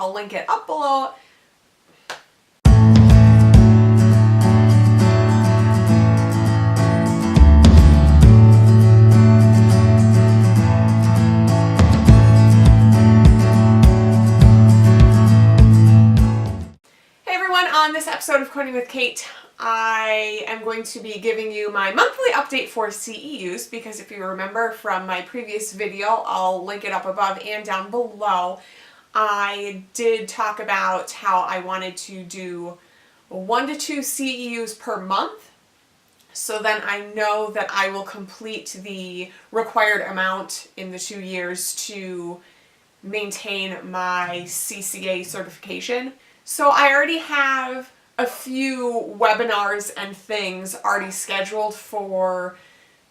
I'll link it up below. On this episode of Coding with Kate, I am going to be giving you my monthly update for CEUs, because if you remember from my previous video, I'll link it up above and down below, I did talk about how I wanted to do 1 to 2 CEUs per month, so then I know that I will complete the required amount in the 2 years to maintain my CCA certification. So I already have a few webinars and things already scheduled for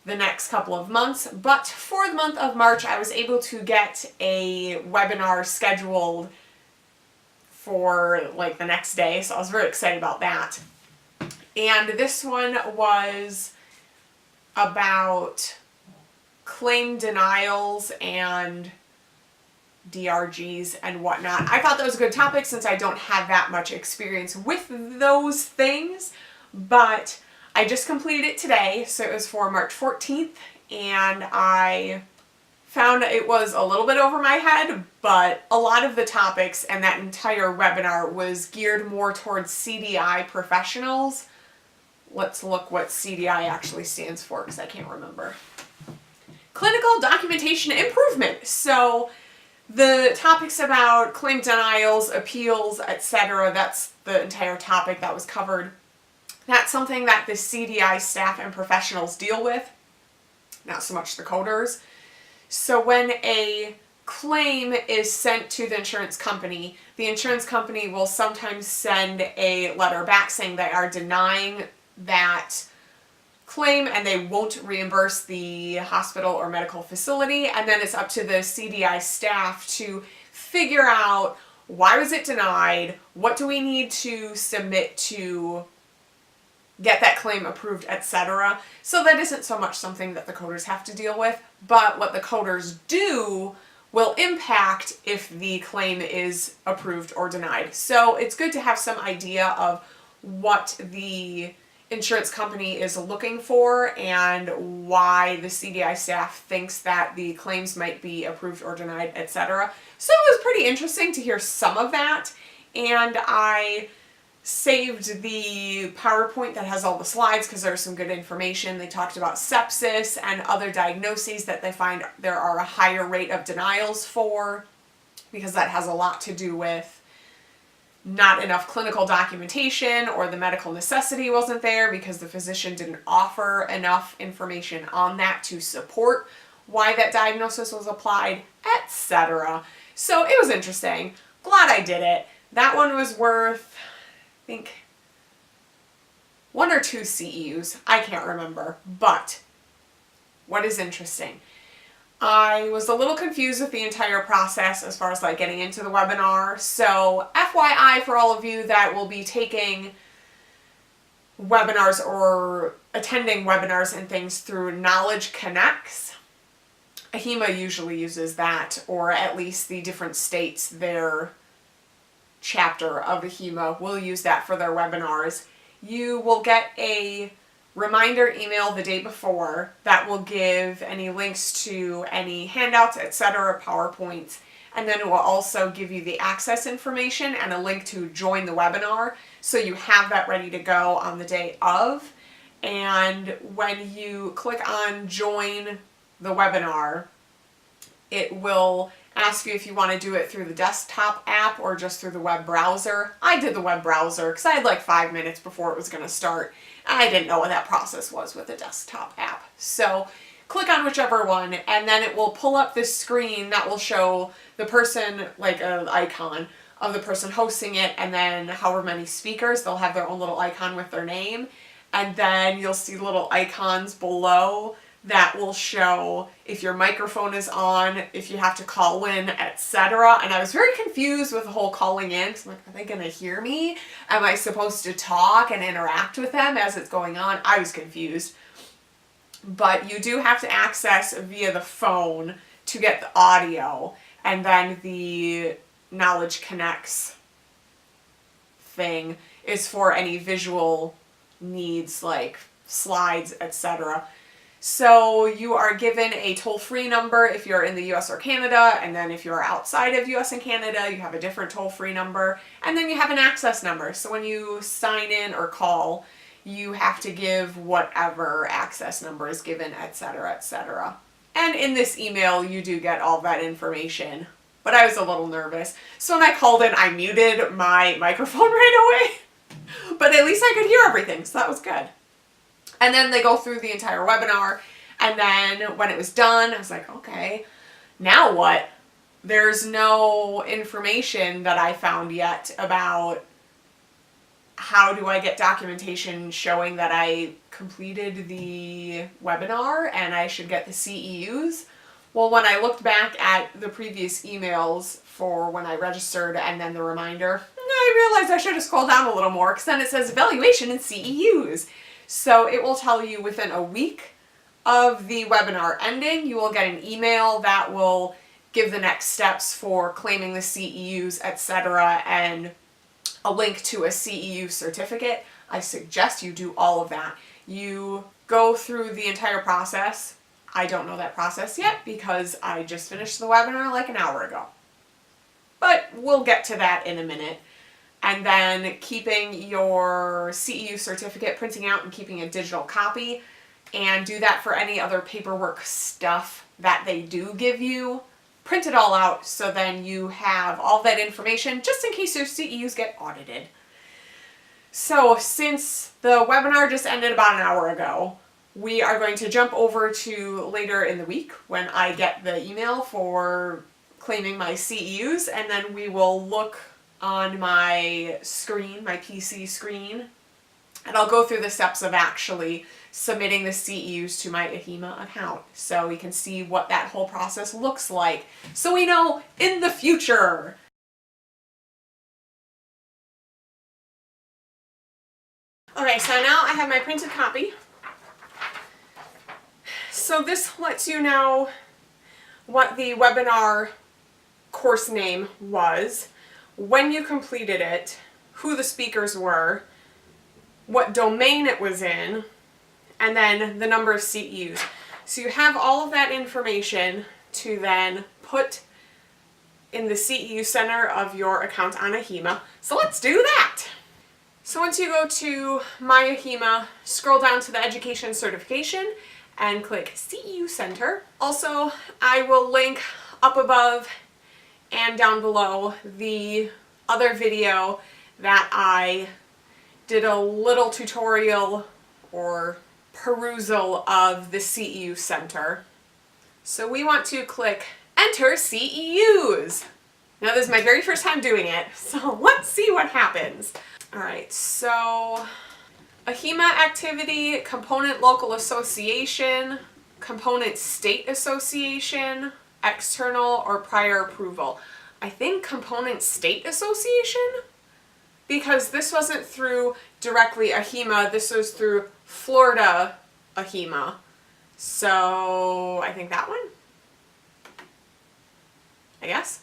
the next couple of months, but for the month of March I was able to get a webinar scheduled for like the next day, so I was very excited about that. And this one was about claim denials and DRGs and whatnot. I thought that was a good topic since I don't have that much experience with those things, but I just completed it today, so it was for March 14th, and I found it was a little bit over my head, but a lot of the topics and that entire webinar was geared more towards CDI professionals. Let's look what CDI actually stands for, because I can't remember. Clinical Documentation Improvement. So the topics about claim denials, appeals, etc., that's the entire topic that was covered. That's something that the CDI staff and professionals deal with, not so much the coders. So when a claim is sent to the insurance company will sometimes send a letter back saying they are denying that claim and they won't reimburse the hospital or medical facility, and then it's up to the CDI staff to figure out why was it denied, what do we need to submit to get that claim approved, etc. So that isn't so much something that the coders have to deal with, but what the coders do will impact if the claim is approved or denied. So it's good to have some idea of what the insurance company is looking for and why the CDI staff thinks that the claims might be approved or denied, etc. So it was pretty interesting to hear some of that, and I saved the PowerPoint that has all the slides because there's some good information. They talked about sepsis and other diagnoses that they find there are a higher rate of denials for, because that has a lot to do with not enough clinical documentation, or the medical necessity wasn't there because the physician didn't offer enough information on that to support why that diagnosis was applied, etc. So it was interesting. Glad I did it. That one was worth, I think, 1 or 2 CEUs. I can't remember. But what is interesting? I was a little confused with the entire process as far as like getting into the webinar. So FYI for all of you that will be taking webinars or attending webinars and things through Knowledge Connects, AHIMA usually uses that, or at least the different states, their chapter of AHIMA will use that for their webinars. You will get a reminder email the day before that will give any links to any handouts, etc., PowerPoints, and then it will also give you the access information and a link to join the webinar, so you have that ready to go on the day of. And when you click on join the webinar, it will ask you if you want to do it through the desktop app or just through the web browser. I did the web browser because I had like 5 minutes before it was going to start. I didn't know what that process was with the desktop app. So click on whichever one, and then it will pull up this screen that will show the person, like an icon of the person hosting it, and then however many speakers, they'll have their own little icon with their name. And then you'll see little icons below that will show if your microphone is on, if you have to call in, etc. And I was very confused with the whole calling in. I'm like, are they going to hear me? Am I supposed to talk and interact with them as it's going on? I was confused. But you do have to access via the phone to get the audio, and then the Knowledge Connects thing is for any visual needs like slides, etc. So you are given a toll-free number if you're in the US or Canada, and then if you're outside of US and Canada, you have a different toll-free number, and then you have an access number. So when you sign in or call, you have to give whatever access number is given, etc., etc. And in this email, you do get all that information, but I was a little nervous. So when I called in, I muted my microphone right away, but at least I could hear everything, so that was good. And then they go through the entire webinar, and then when it was done, I was like, okay, now what? There's no information that I found yet about how do I get documentation showing that I completed the webinar and I should get the CEUs. Well, when I looked back at the previous emails for when I registered and then the reminder, I realized I should have scrolled down a little more, because then it says evaluation and CEUs. So it will tell you within a week of the webinar ending, you will get an email that will give the next steps for claiming the CEUs, etc., and a link to a CEU certificate. I suggest you do all of that. You go through the entire process. I don't know that process yet because I just finished the webinar like an hour ago. But we'll get to that in a minute. And then keeping your CEU certificate, printing out and keeping a digital copy, and do that for any other paperwork stuff that they do give you. Print it all out so then you have all that information just in case your CEUs get audited. So since the webinar just ended about an hour ago, we are going to jump over to later in the week when I get the email for claiming my CEUs, and then we will look on my screen, my PC screen, and I'll go through the steps of actually submitting the CEUs to my AHIMA account so we can see what that whole process looks like, so we know in the future. Okay, so now I have my printed copy. So this lets you know what the webinar course name was, when you completed it, who the speakers were, what domain it was in, and then the number of CEUs. So you have all of that information to then put in the CEU Center of your account on AHIMA. So let's do that. So once you go to My AHIMA, scroll down to the Education Certification and click CEU Center. Also, I will link up above and down below the other video that I did a little tutorial or perusal of the CEU Center. So we want to click Enter CEUs. Now this is my very first time doing it, so let's see what happens. Alright, so AHIMA activity, component local association, component state association, external or prior approval. I think component state association, because this wasn't through directly AHIMA, this was through Florida AHIMA. So I think that one, I guess.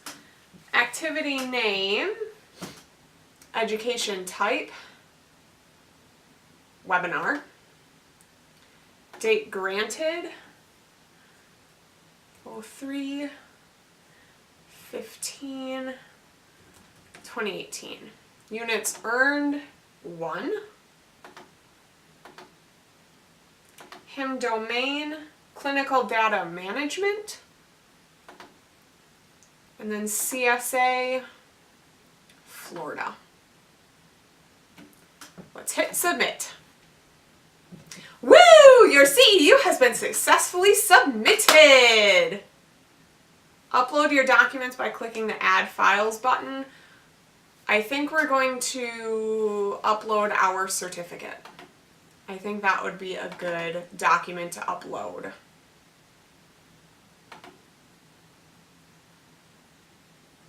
Activity name, education type, webinar, date granted, 03/15/2018. Units earned, 1. HIM domain, clinical data management. And then CSA, Florida. Let's hit submit. Woo! Your CEU has been successfully submitted! Upload your documents by clicking the Add Files button. I think we're going to upload our certificate. I think that would be a good document to upload.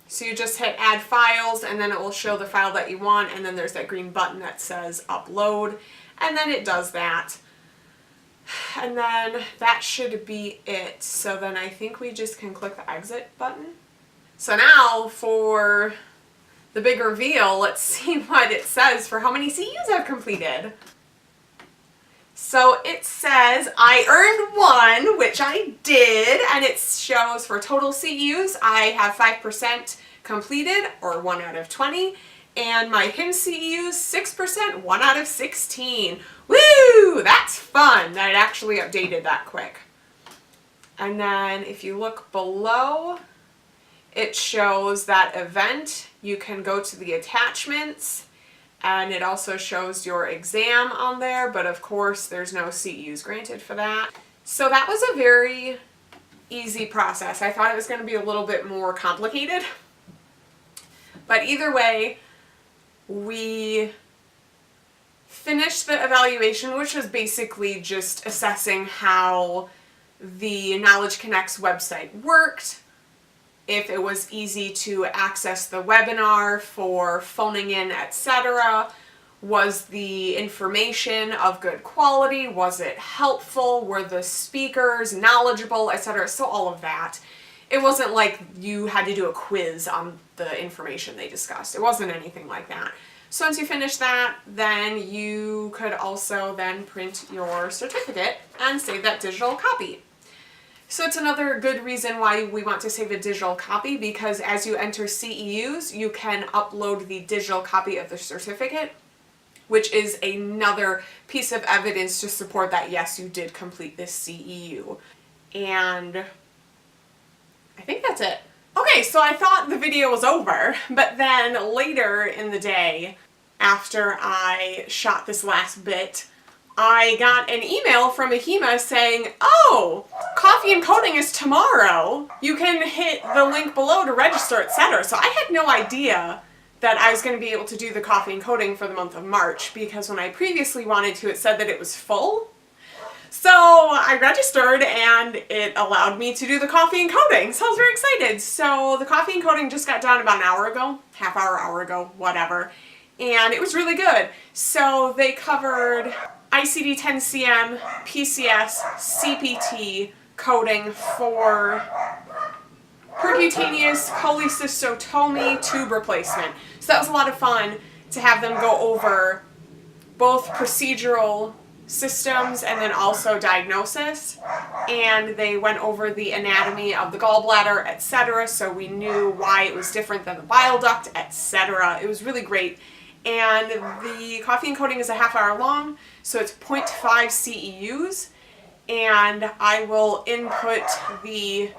So you just hit Add Files, and then it will show the file that you want, and then there's that green button that says Upload, and then it does that. And then that should be it. So then I think we just can click the Exit button. So now for the big reveal, let's see what it says for how many CEUs I've completed. So it says I earned 1, which I did, and it shows for total CEUs I have 5% completed, or 1 out of 20, and my AHIMAs CEUs 6%, 1 out of 16. Woo! That's fun. I actually updated that quick. And then if you look below, it shows that event. You can go to the attachments, and it also shows your exam on there, but of course there's no CEUs granted for that. So that was a very easy process. I thought it was going to be a little bit more complicated. But either way, we finished the evaluation, which was basically just assessing how the Knowledge Connects website worked, if it was easy to access the webinar for phoning in, etc. Was the information of good quality? Was it helpful? Were the speakers knowledgeable, etc.? So all of that. It wasn't like you had to do a quiz on the information they discussed. It wasn't anything like that. So once you finish that, then you could also then print your certificate and save that digital copy. So it's another good reason why we want to save a digital copy, because as you enter CEUs, you can upload the digital copy of the certificate, which is another piece of evidence to support that, yes, you did complete this CEU. And I think that's it. Okay, so I thought the video was over, but then later in the day, after I shot this last bit, I got an email from AHIMA saying, oh, coffee and coding is tomorrow. You can hit the link below to register, etc. So I had no idea that I was going to be able to do the coffee and coding for the month of March, because when I previously wanted to, it said that it was full. So I registered and it allowed me to do the coffee and coding. So I was very excited. So the coffee and coding just got done about an hour ago, half hour, hour ago, whatever. And it was really good. So they covered ICD-10-CM, PCS, CPT, coding for percutaneous cholecystotomy tube replacement. So that was a lot of fun to have them go over both procedural systems and then also diagnosis. And they went over the anatomy of the gallbladder, etc. So we knew why it was different than the bile duct, etc. It was really great. And the coffee and coding is a half hour long, so it's 0.5 CEUs, and I will input the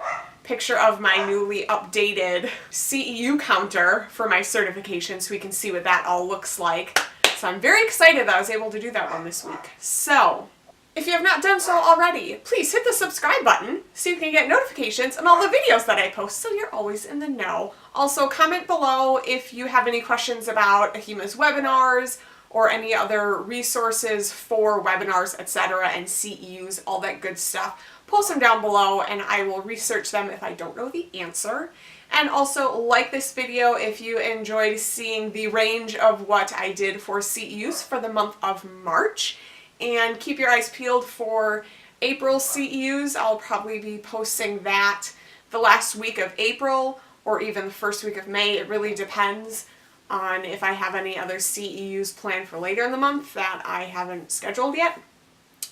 picture of my newly updated CEU counter for my certification so we can see what that all looks like. So I'm very excited that I was able to do that one this week. So, if you have not done so already, please hit the subscribe button so you can get notifications on all the videos that I post so you're always in the know. Also, comment below if you have any questions about AHIMA's webinars or any other resources for webinars, etc., and CEUs, all that good stuff. Post them down below and I will research them if I don't know the answer. And also like this video if you enjoyed seeing the range of what I did for CEUs for the month of March. And keep your eyes peeled for April CEUs. I'll probably be posting that the last week of April or even the first week of May. It really depends on if I have any other CEUs planned for later in the month that I haven't scheduled yet.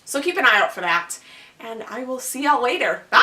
So keep an eye out for that. And I will see y'all later. Bye!